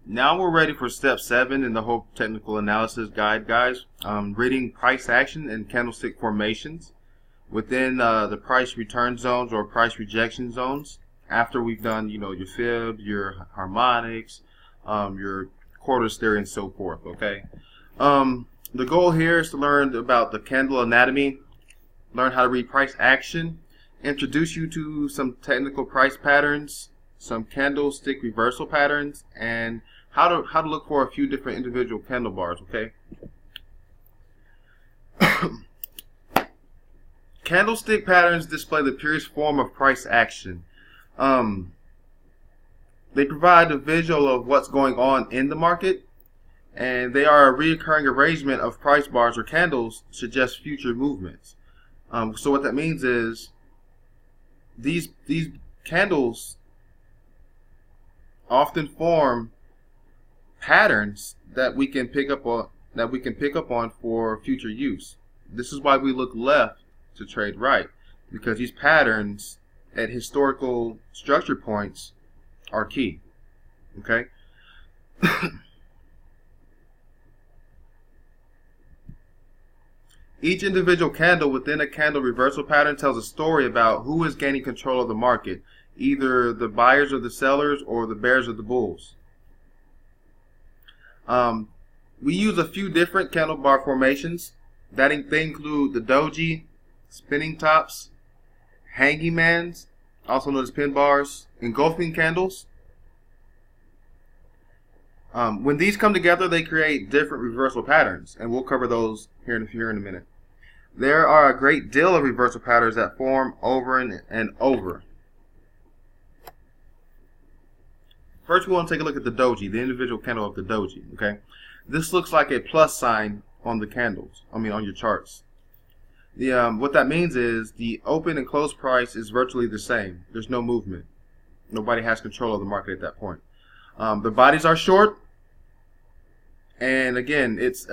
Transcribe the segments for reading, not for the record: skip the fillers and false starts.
Now we're ready for step 7 in the whole technical analysis guide, guys. Reading price action and candlestick formations within the price return zones or price rejection zones. After we've done, your fib, your harmonics, your quarters theory, and so forth. Okay. The goal here is to learn about the candle anatomy, learn how to read price action, introduce you to some technical price patterns, some candlestick reversal patterns, and how to look for a few different individual candle bars. Okay. Candlestick patterns display the purest form of price action. They provide a visual of what's going on in the market, and they are a recurring arrangement of price bars or candles suggest future movements. So what that means is these candles often form patterns that we can pick up on for future use. This is why we look left to trade right, because these patterns at historical structure points are key. Okay. Each individual candle within a candle reversal pattern tells a story about who is gaining control of the market, either the buyers or the sellers or the bears or the bulls. We use a few different candle bar formations. They include the doji, spinning tops, hanging mans, also known as pin bars, engulfing candles. When these come together, they create different reversal patterns, and we'll cover those here in a minute. There are a great deal of reversal patterns that form over and over. First, we want to take a look at the doji, the individual candle of the doji. Okay, this looks like a plus sign on the candles. On your charts. What that means is the open and close price is virtually the same. There's no movement. Nobody has control of the market at that point. The bodies are short, and again, it's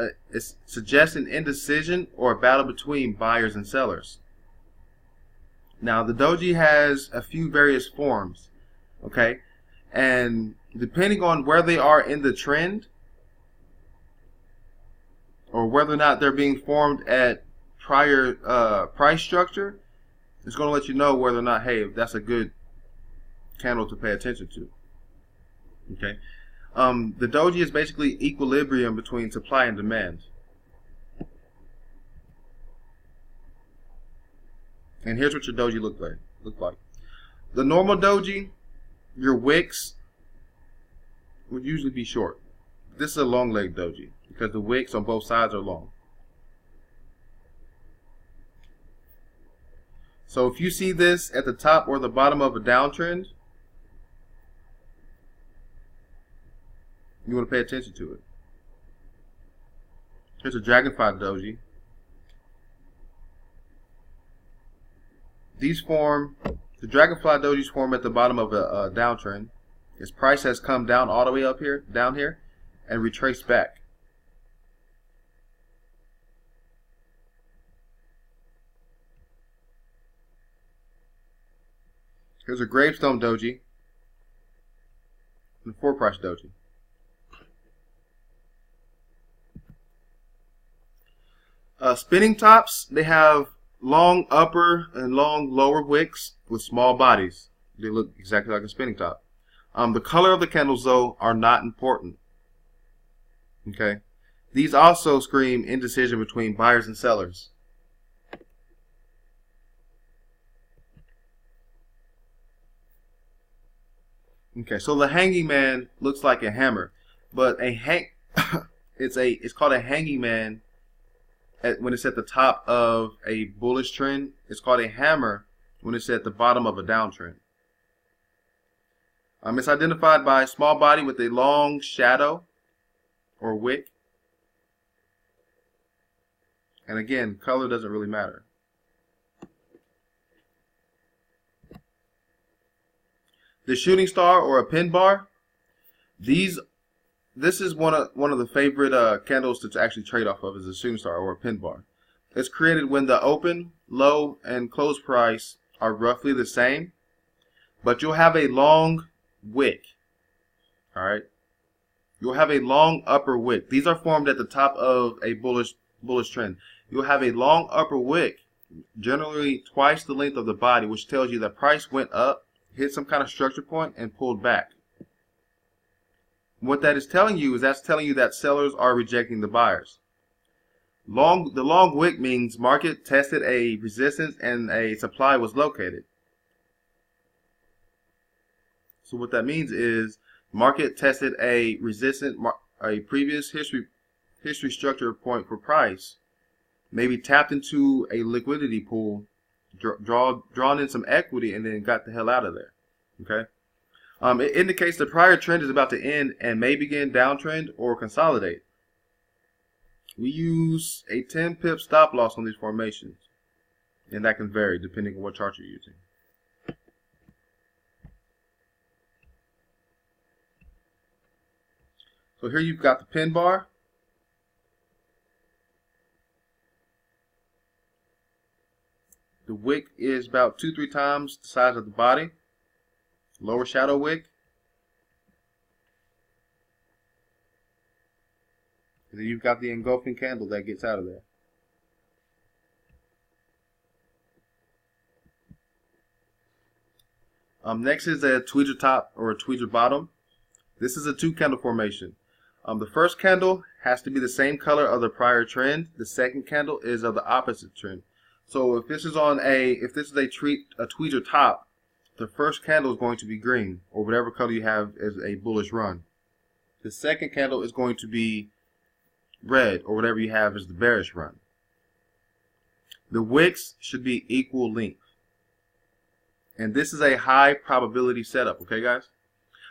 suggests an indecision or a battle between buyers and sellers. Now, the doji has a few various forms. Okay. And depending on where they are in the trend, or whether or not they're being formed at prior price structure, it's going to let you know whether or not, hey, that's a good candle to pay attention to. Okay. The doji is basically equilibrium between supply and demand. And here's what your doji look like. The normal doji, your wicks would usually be short. This is a long leg doji because the wicks on both sides are long. So if you see this at the top or the bottom of a downtrend, you want to pay attention to it. Here's a dragonfly doji. The dragonfly dojis form at the bottom of a downtrend. Its price has come down all the way down here, and retraced back. Here's a gravestone doji and a 4-price doji. Spinning tops, they have long upper and long lower wicks with small bodies. They look exactly like a spinning top. The color of the candles, though, are not important. Okay, these also scream indecision between buyers and sellers. Okay, so the hanging man looks like a hammer, but it's called a hanging man when it's at the top of a bullish trend. It's called a hammer when it's at the bottom of a downtrend. It's identified by a small body with a long shadow or wick. And again, color doesn't really matter. The shooting star or a pin bar. This is one of the favorite candles to actually trade off of, is a shooting star or a pin bar. It's created when the open, low, and close price are roughly the same, but you'll have a long wick. All right. you'll have a long upper wick. These are formed at the top of a bullish trend. You'll have a long upper wick, generally twice the length of the body, which tells you that price went up, hit some kind of structure point, and pulled back. What that is telling you is that sellers are rejecting the buyers. The long wick means market tested a resistance and a supply was located. So what that means is market tested a previous history structure point for price, maybe tapped into a liquidity pool, drawn in some equity, and then got the hell out of there. Okay. It indicates the prior trend is about to end and may begin downtrend or consolidate. We use a 10 pip stop loss on these formations, and that can vary depending on what chart you're using. So here you've got the pin bar. The wick is about 2-3 times the size of the body. Lower shadow wick. And then you've got the engulfing candle that gets out of there. Next is a tweezer top or a tweezer bottom. This is a 2-candle formation. The first candle has to be the same color of the prior trend. The second candle is of the opposite trend. So if this is a tweezer top, the first candle is going to be green, or whatever color you have as a bullish run. The second candle is going to be red, or whatever you have as the bearish run. The wicks should be equal length. And this is a high probability setup, okay guys?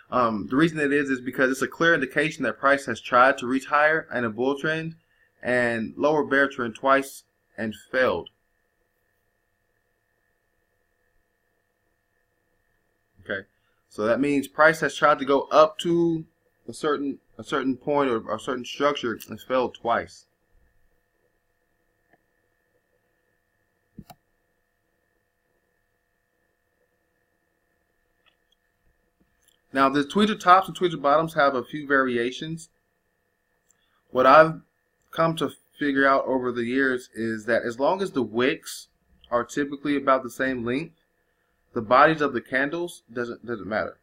The reason it is because it's a clear indication that price has tried to reach higher in a bull trend and lower bear trend twice and failed. Okay, so that means price has tried to go up to a certain point or a certain structure and failed twice. Now the tweezer tops and tweezer bottoms have a few variations. What I've come to figure out over the years is that as long as the wicks are typically about the same length, the bodies of the candles doesn't matter.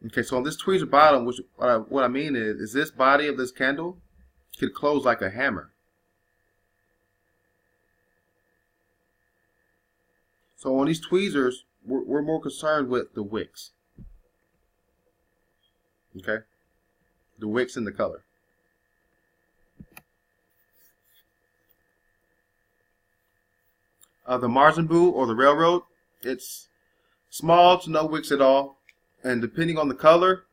Okay, so on this tweezer bottom, what I mean is this body of this candle could close like a hammer. So on these tweezers, we're more concerned with the wicks. Okay, the wicks and the color. The margin bull or the railroad, it's small to no wicks at all, and depending on the color,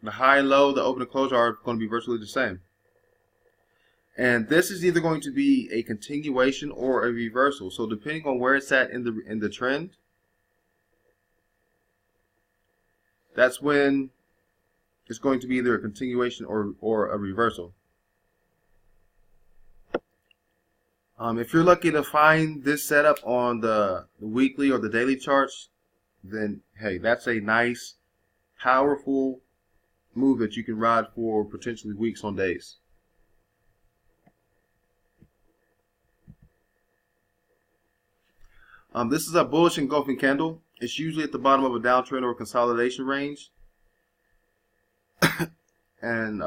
the high and low, the open and close are going to be virtually the same. And this is either going to be a continuation or a reversal. So depending on where it's at in the trend, that's when it's going to be either a continuation or a reversal. If you're lucky to find this setup on the weekly or the daily charts, then hey, that's a nice, powerful move that you can ride for potentially weeks on days. This is a bullish engulfing candle. It's usually at the bottom of a downtrend or consolidation range. And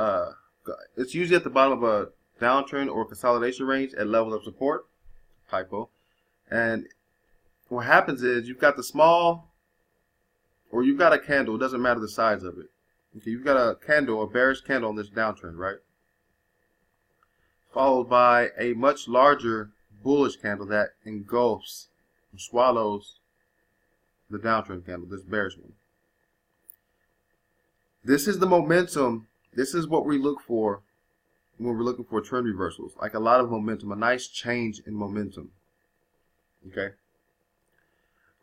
it's usually at the bottom of a downtrend or consolidation range at level of support. Typo. And what happens is you've got the small, or you've got a candle, it doesn't matter the size of it. Okay, you've got a candle, a bearish candle on this downtrend, right? Followed by a much larger bullish candle that engulfs or swallows the downtrend candle, this bearish one. This is the momentum. This is what we look for when we're looking for trend reversals. Like a lot of momentum, a nice change in momentum. Okay.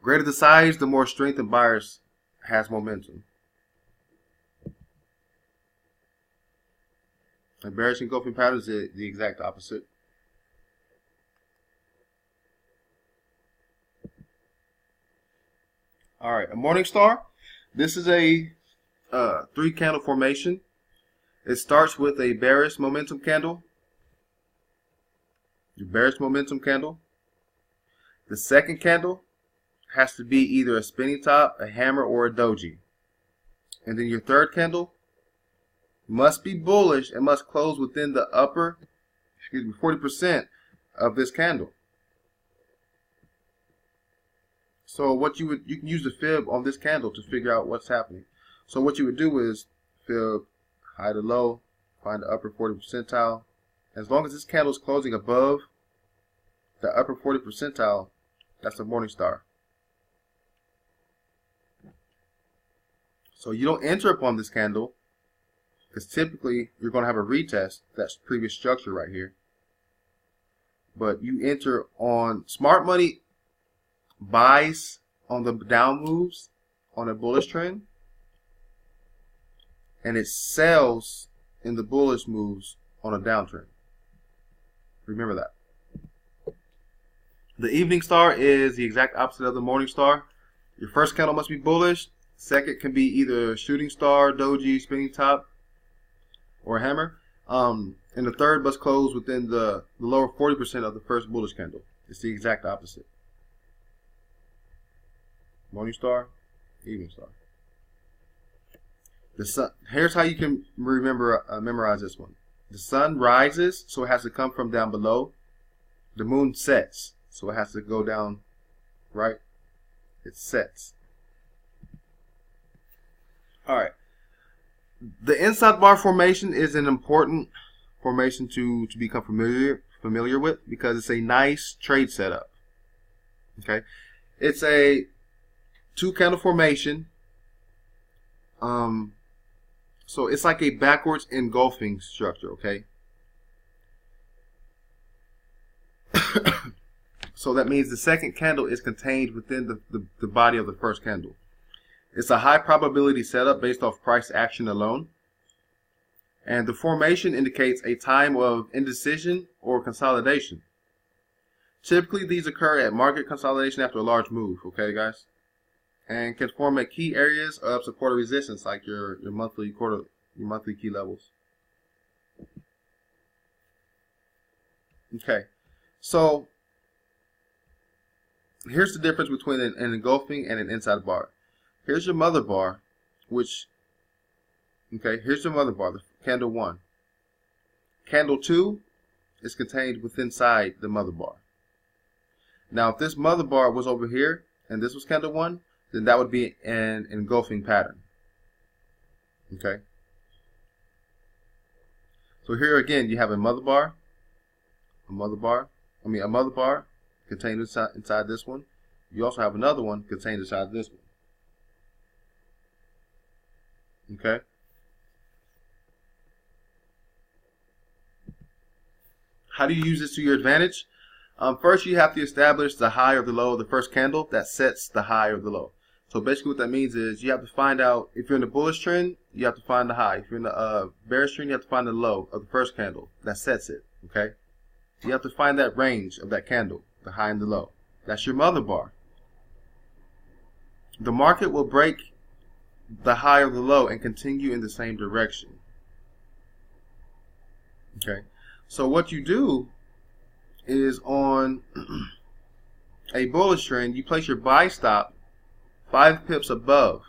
Greater the size, the more strength in buyers has momentum. And bearish engulfing pattern is the exact opposite. All right, a morning star. This is a three candle formation. It starts with a bearish momentum candle. Your bearish momentum candle. The second candle has to be either a spinning top, a hammer, or a doji. And then your third candle must be bullish and must close within the upper, 40% of this candle. So what you can use the fib on this candle to figure out what's happening. So what you would do is fib high to low, find the upper 40 percentile. As long as this candle is closing above the upper 40 percentile, that's a morning star. So you don't enter upon this candle because typically you're going to have a retest, that's previous structure right here. But you enter on smart money, buys on the down moves on a bullish trend, and it sells in the bullish moves on a downtrend. Remember that. The evening star is the exact opposite of the morning star. Your first candle must be bullish. Second can be either shooting star, doji, spinning top, or hammer. And the third must close within the lower 40% of the first bullish candle. It's the exact opposite. Morning star, evening star. The sun. Here's how you can remember, memorize this one. The sun rises, so it has to come from down below. The moon sets, so it has to go down, right? It sets. All right. The inside bar formation is an important formation to become familiar with because it's a nice trade setup. Okay, it's a two candle formation. So it's like a backwards engulfing structure. Okay. So that means the second candle is contained within the body of the first candle. It's a high probability setup based off price action alone. And the formation indicates a time of indecision or consolidation. Typically, these occur at market consolidation after a large move, okay, guys? And can form at key areas of support or resistance, like your monthly key levels. Okay, so here's the difference between an engulfing and an inside bar. Here's your mother bar, here's your mother bar, the candle 1. Candle 2 is contained within inside the mother bar. Now, if this mother bar was over here and this was candle 1, then that would be an engulfing pattern. Okay. So here again, you have a mother bar contained inside this one. You also have another one contained inside this one. Okay. How do you use this to your advantage? First, you have to establish the high or the low of the first candle that sets the high or the low. So basically what that means is you have to find out, if you're in the bullish trend, you have to find the high. If you're in the bearish trend, you have to find the low of the first candle that sets it. Okay. You have to find that range of that candle, the high and the low. That's your mother bar. The market will break the high or the low and continue in the same direction. Okay, so what you do is on a bullish trend, you place your buy stop 5 pips above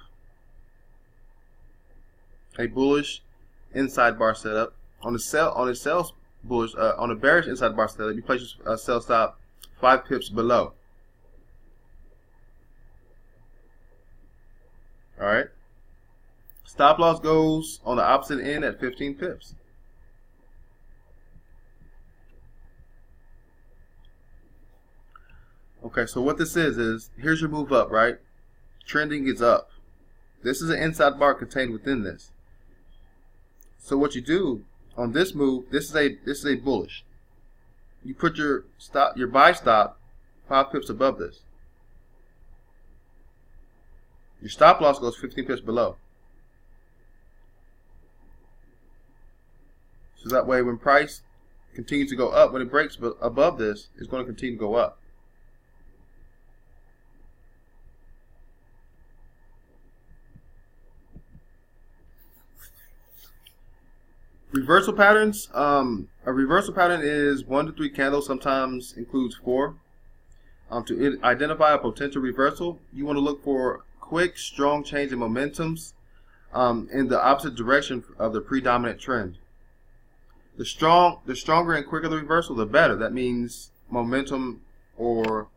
a bullish inside bar setup. On a bearish inside bar setup, you place your sell stop 5 pips below. All right. Stop loss goes on the opposite end at 15 pips. Okay, so what this is here's your move up, right? Trending is up. This is an inside bar contained within this. So what you do on this move, this is a bullish. You put your buy stop 5 pips above this. Your stop loss goes 15 pips below. So that way when price continues to go up, when it breaks above this, it's going to continue to go up. Reversal patterns. A reversal pattern is 1 to 3 candles, sometimes includes 4. To identify a potential reversal, you want to look for quick, strong change in momentums in the opposite direction of the predominant trend. The stronger and quicker the reversal, the better. That means momentum, or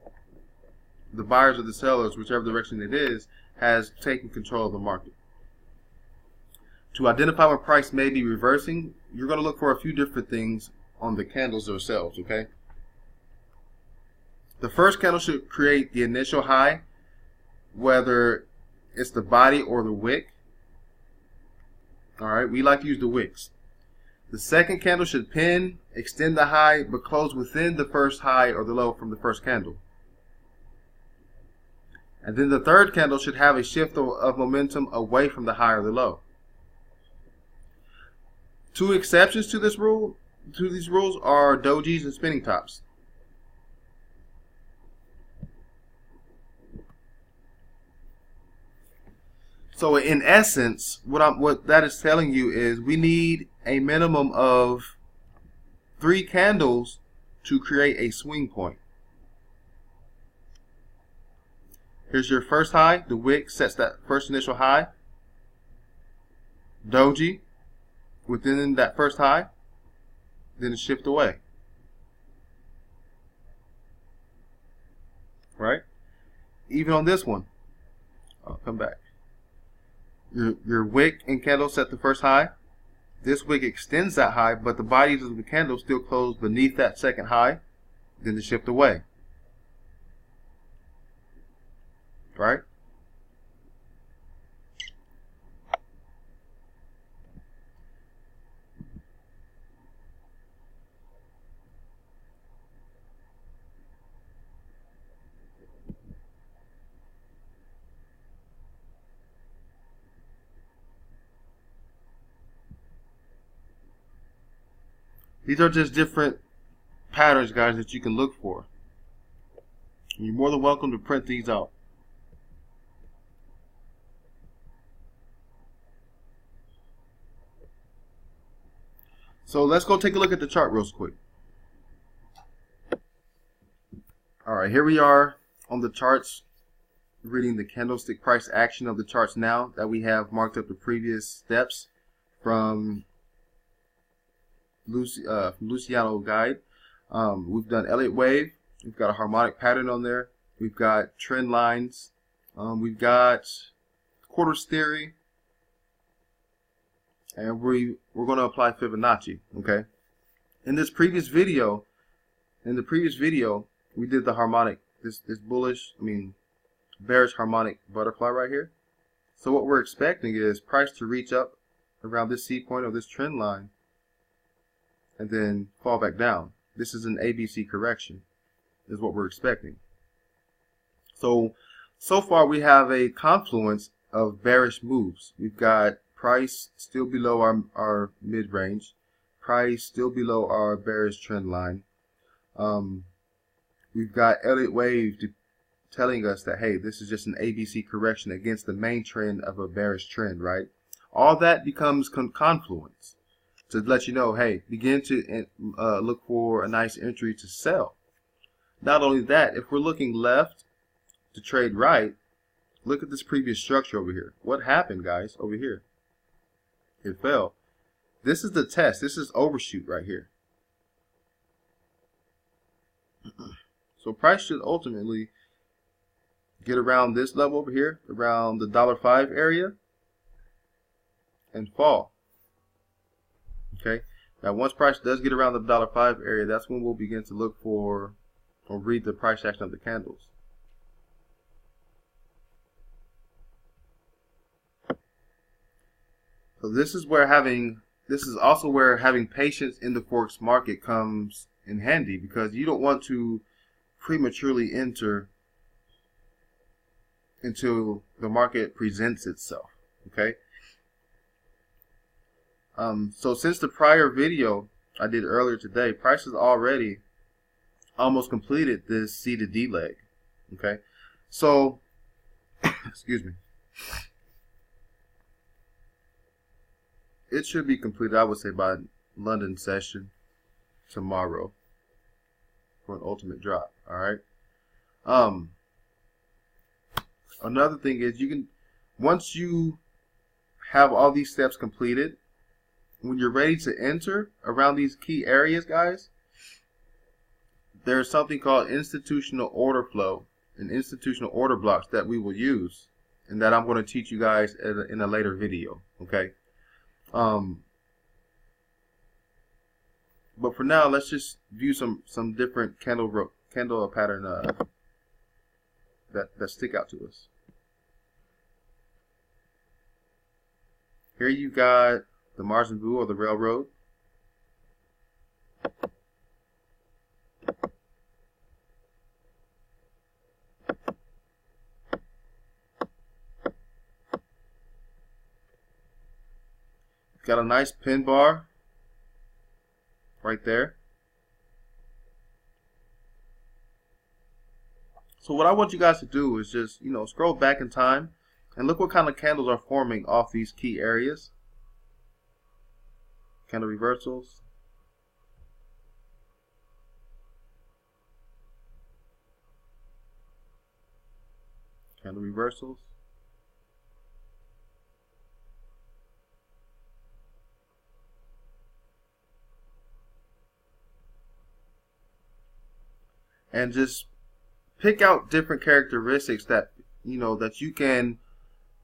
the buyers or the sellers, whichever direction it is, has taken control of the market. To identify when price may be reversing, you're going to look for a few different things on the candles themselves, okay? The first candle should create the initial high, whether it's the body or the wick. Alright, we like to use the wicks. The second candle should pin, extend the high, but close within the first high or the low from the first candle. And then the third candle should have a shift of momentum away from the high or the low. Two exceptions to these rules are dojis and spinning tops. So in essence, what that is telling you is we need a minimum of 3 candles to create a swing point. Here's your first high. The wick sets that first initial high. Doji within that first high, then it shift away. Right? Even on this one, I'll come back. Your wick and candle set the first high. This wick extends that high, but the bodies of the candle still close beneath that second high, then to shift away. Right? These are just different patterns, guys, that you can look for. You're more than welcome to print these out. So let's go take a look at the chart real quick. Alright, here we are on the charts, reading the candlestick price action of the charts now that we have marked up the previous steps from Luciano Guide. We've done Elliott Wave. We've got a harmonic pattern on there. We've got trend lines. We've got quarters theory, and we're going to apply Fibonacci. Okay. In the previous video, we did the harmonic. This bearish harmonic butterfly right here. So what we're expecting is price to reach up around this C point of this trend line, and then fall back down. This is an ABC correction, is what we're expecting. So far we have a confluence of bearish moves. We've got price still below our mid-range, price still below our bearish trend line. We've got Elliott Wave telling us that, hey, this is just an ABC correction against the main trend of a bearish trend, right? All that becomes confluence to let you know, hey, begin to look for a nice entry to sell. Not only that, if we're looking left to trade right, look at this previous structure over here. What happened, guys, over here? It fell. This is the test. This is overshoot right here. So price should ultimately get around this level over here, around the $5 area, and fall. Okay. Now, once price does get around the $5 area, that's when we'll begin to look for or read the price action of the candles. So this is also where having patience in the Forex market comes in handy, because you don't want to prematurely enter until the market presents itself. Okay. So since the prior video I did earlier today, price has already almost completed this C to D leg. Okay. So, excuse me. it should be completed, I would say, by London session tomorrow for an ultimate drop. All right. Another thing is once you have all these steps completed, when you're ready to enter around these key areas, guys, there's something called institutional order flow and institutional order blocks that we will use, and that I'm going to teach you guys in a later video. Okay. But for now, let's just view some different candle pattern that stick out to us. Here you got the Mars and Boo, or the railroad. Got a nice pin bar right there. So what I want you guys to do is just, scroll back in time and look what kind of candles are forming off these key areas. Candle reversals. Candle reversals. And just pick out different characteristics that that you can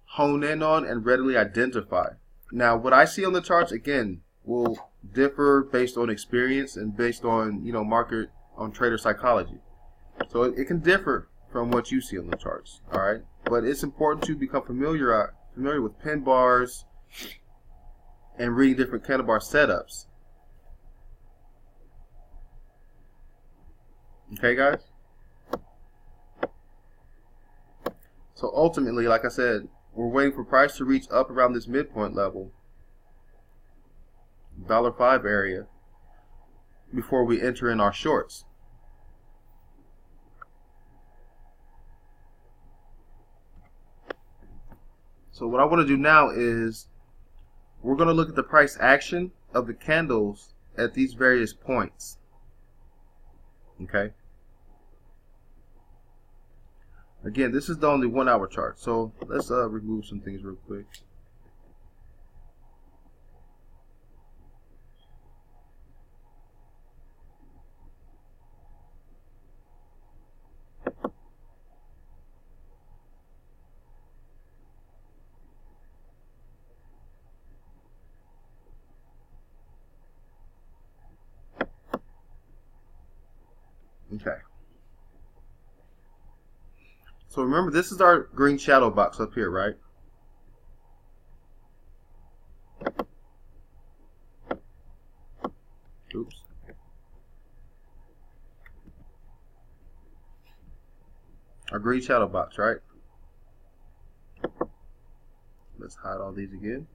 hone in on and readily identify. Now, what I see on the charts, again, will differ based on experience and based on market on trader psychology. So it can differ from what you see on the charts. All right, but it's important to become familiar with pin bars and reading different candle bar setups. Okay, guys? So ultimately, like I said, we're waiting for price to reach up around this midpoint level, $5 area, before we enter in our shorts. So what I want to do now is we're going to look at the price action of the candles at these various points. Okay. Again, this is the only 1 hour chart, so let's remove some things real quick. Okay. So remember, this is our green shadow box up here, right? Oops. Our green shadow box, right? Let's hide all these again.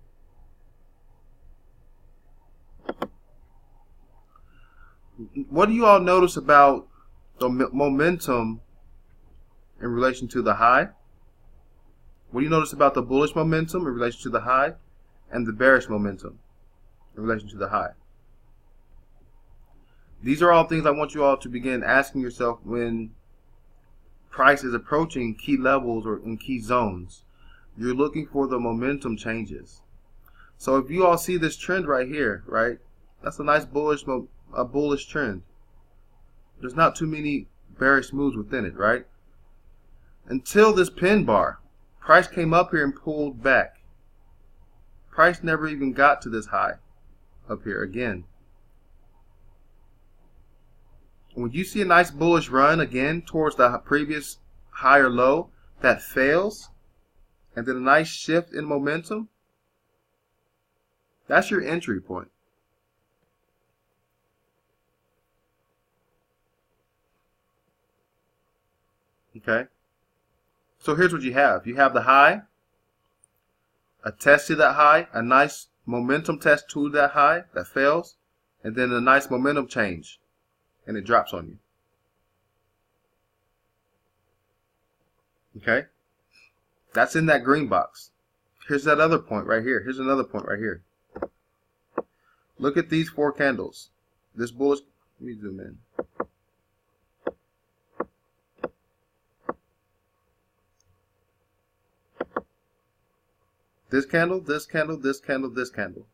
What do you all notice about the momentum in relation to the high? What do you notice about the bullish momentum in relation to the high and the bearish momentum in relation to the high? These are all things I want you all to begin asking yourself when price is approaching key levels or in key zones. You're looking for the momentum changes. So if you all see this trend right here, right? That's a nice bullish trend. There's not too many bearish moves within it, right? Until this pin bar, price came up here and pulled back. Price never even got to this high up here again. When you see a nice bullish run again towards the previous high or low that fails, and then a nice shift in momentum, that's your entry point. Okay? So here's what you have. You have the high, a test to that high, a nice momentum test to that high that fails, and then a nice momentum change, and it drops on you. Okay? That's in that green box. Here's that other point right here. Here's another point right here. Look at these 4 candles. This bullish, let me zoom in. This candle, this candle, this candle, this candle.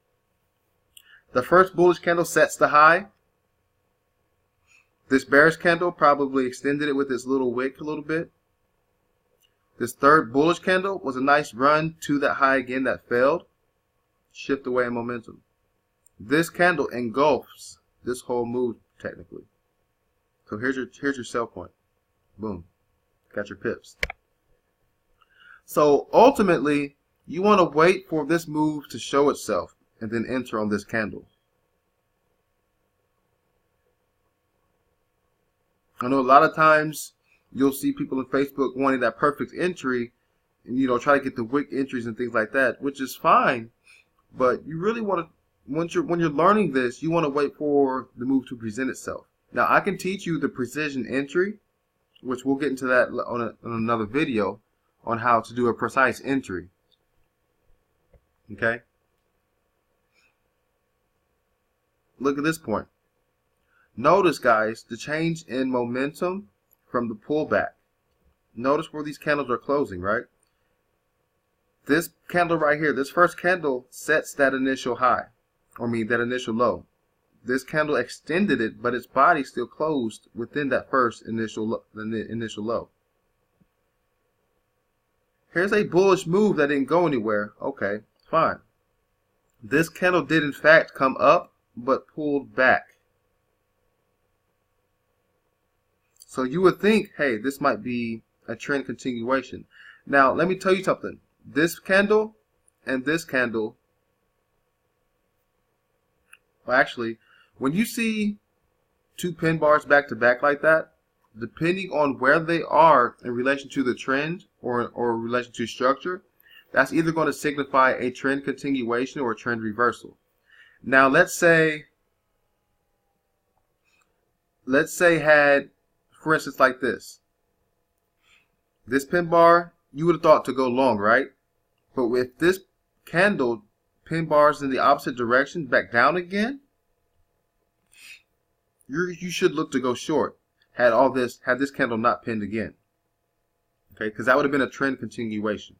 The first bullish candle sets the high. This bearish candle probably extended it with its little wick a little bit. This third bullish candle was a nice run to that high again that failed. Shift away in momentum. This candle engulfs this whole move technically. So here's your sell point. Boom. Got your pips. So ultimately, you want to wait for this move to show itself and then enter on this candle. I know a lot of times you'll see people on Facebook wanting that perfect entry and, you know, try to get the wick entries and things like that, which is fine. But you really want to, when you're learning this, you want to wait for the move to present itself. Now, I can teach you the precision entry, which we'll get into that on another video on how to do a precise entry. Okay? Look at this point. Notice, guys, the change in momentum from the pullback. Notice where these candles are closing, right? This candle right here, this first candle sets that initial high, that initial low. This candle extended it, but its body still closed within that first initial low. Here's a bullish move that didn't go anywhere. Okay, fine. This candle did in fact come up, but pulled back. So you would think, hey, this might be a trend continuation. Now, let me tell you something. This candle and this candle, well, actually, when you see 2 pin bars back to back like that, depending on where they are in relation to the trend or in relation to structure, that's either going to signify a trend continuation or a trend reversal. Now, let's say had, for instance, like this pin bar, you would have thought to go long, right? But with this candle, pin bars in the opposite direction, back down again, you should look to go short. Had this candle not pinned again, okay? Because that would have been a trend continuation.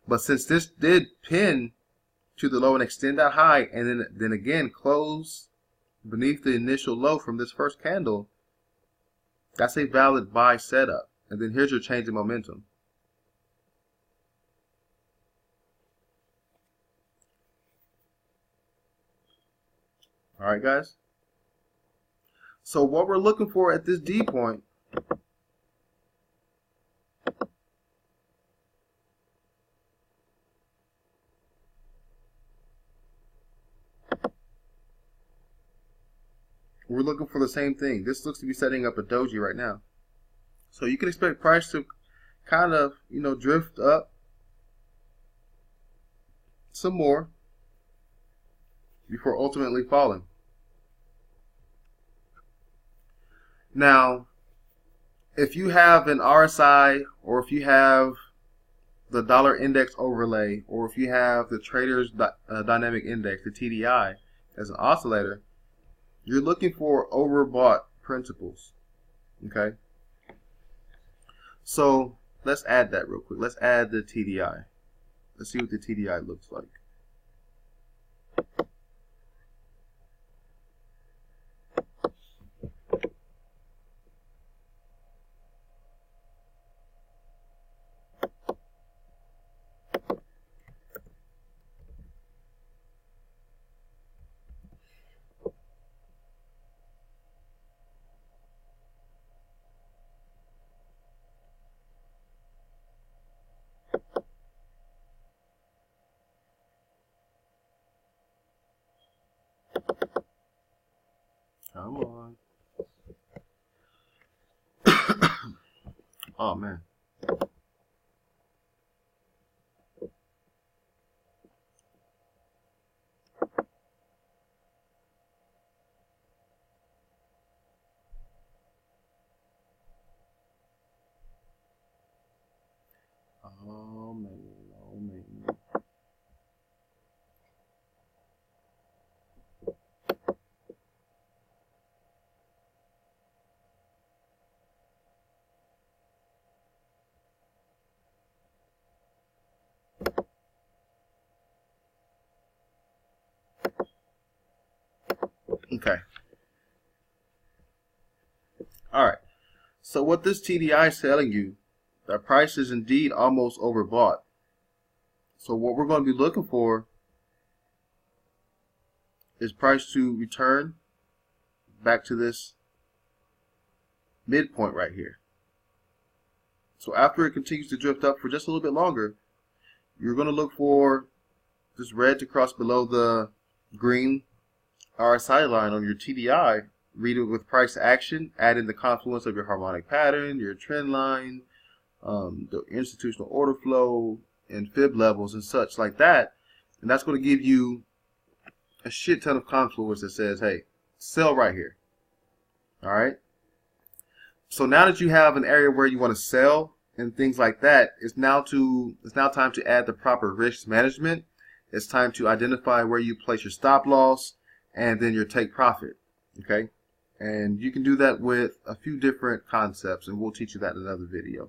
But since this did pin to the low and extend that high, and then again close beneath the initial low from this first candle, that's a valid buy setup. And then here's your change in momentum. All right, guys. So what we're looking for at this D point we're looking for the same thing. This looks to be setting up a doji right now. So you can expect price to kind of, drift up some more before ultimately falling. Now, if you have an RSI, or if you have the dollar index overlay, or if you have the trader's dynamic index, the TDI, as an oscillator, you're looking for overbought principles. Okay? So let's add that real quick. Let's add the TDI. Let's see what the TDI looks like. Come on. Oh, man. Oh, man. Oh, man. Okay. All right. So what this TDI is telling you, that price is indeed almost overbought. So what we're going to be looking for is price to return back to this midpoint right here. So after it continues to drift up for just a little bit longer, you're going to look for this red to cross below the green RSI line on your TDI. Read it with price action. Add in the confluence of your harmonic pattern, your trend line, the institutional order flow, and fib levels and such like that. And that's going to give you a shit ton of confluence that says, hey, sell right here. All right. So now that you have an area where you want to sell and things like that, it's now time to add the proper risk management. It's time to identify where you place your stop loss and then your take profit. Okay. And you can do that with a few different concepts, and we'll teach you that in another video.